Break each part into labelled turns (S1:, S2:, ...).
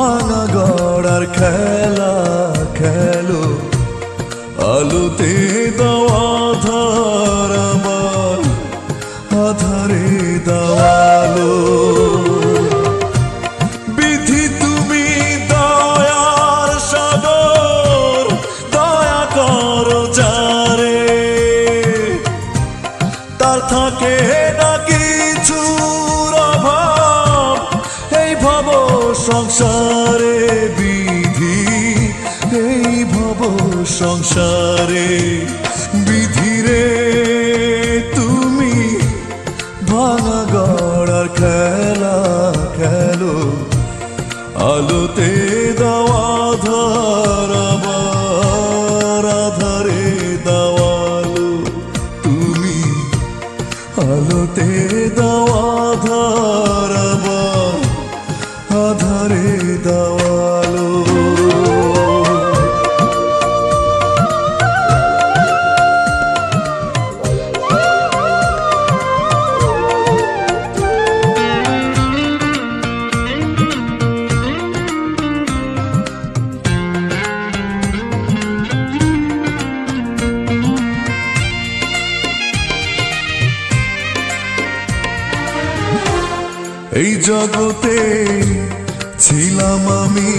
S1: ভাঙা গড়ার খেলা খেলো, আলোতে দেওয়া আধার আবার আধারে দেওয়ালো। বিধি তুমি দয়ার সাগর, দয়া করো যারে, তার থাকে না কিছুর অভাব এই ভব সংসারে। বিধি এই ভব সংসারে, বিধিরে তুমি ভাঙা গড়ার খেলা খেলো, আলোতে দেওয়া আধার আবার আধারে দেওয়ালো। তুমি আলোতে দেওয়া আধার আবার আধারে দেওয়ালো। এই জগতে ছিলাম আমি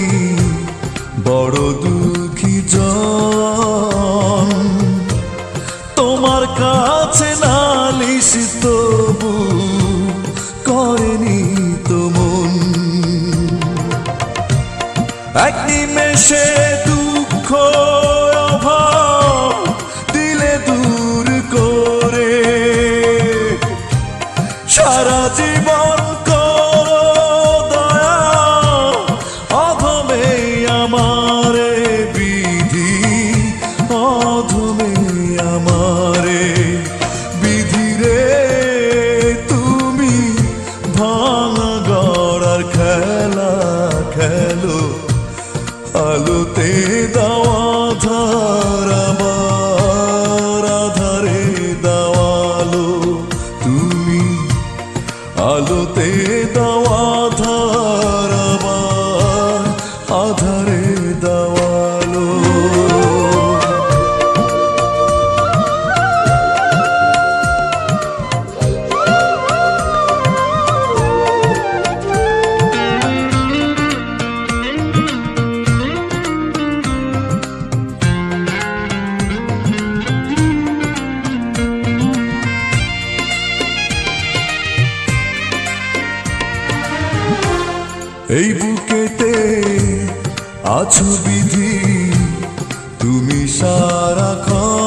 S1: বড় দুঃখী জন, তোমার কাছে নালিশ তবু করেনি তো মন। এক নিমেষে দুঃখ অভাব দিলে দূর করে, সারা জীবন আমারে বিধি অধমে আমারে। বিধিরে তুমি ভাঙা গড়ার খেলা খেলো, আলোতে দেওয়া আধার আবার আধারে দেওয়ালো। তুমি আলোতে দেওয়া আধার আবার আধারে দেওয়ালো। এই বুকেতে আছো বিধি তুমি সারাক্ষণ,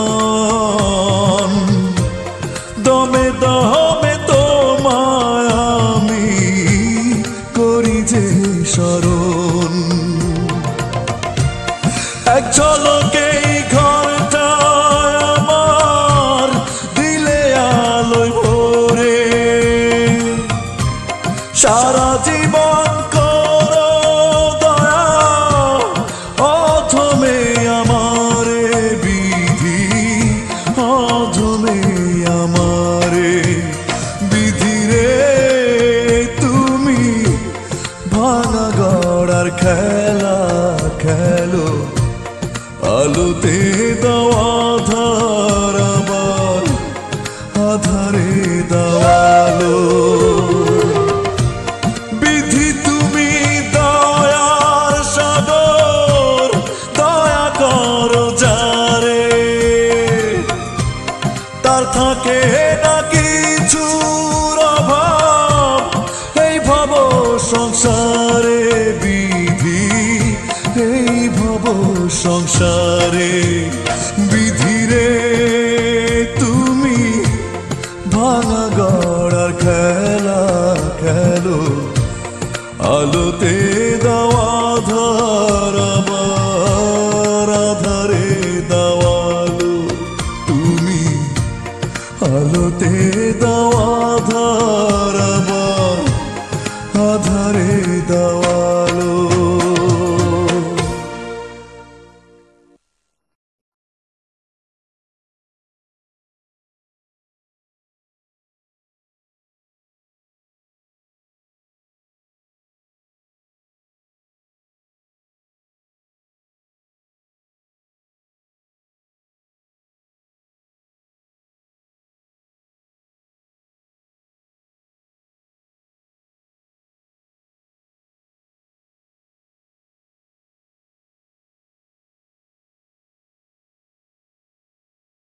S1: দমে দমে তোমায় আমি করি যে স্মরণ। এক ঝলকে ঘরটা আমার দিলে আলোয় ভরে, সারা জীবন ভাঙা গড়ার খেলা খেলো, আলোতে দেওয়া আধার আবার আধারে দেওয়ালো। বিধি তুমি দয়ার সাগর, দয়া করো যারে, তার থাকে না কিছুর অভাব এই ভব সংসারে। বিধি এই ভব সংসারে, বিধিরে তুমি ভাঙা গড়ার খেলা খেলো, আলোতে দেওয়া আধার আবার আধারে দেওয়ালো। তুমি আলোতে দেওয়া আধার আবার আধারে দেওয়া।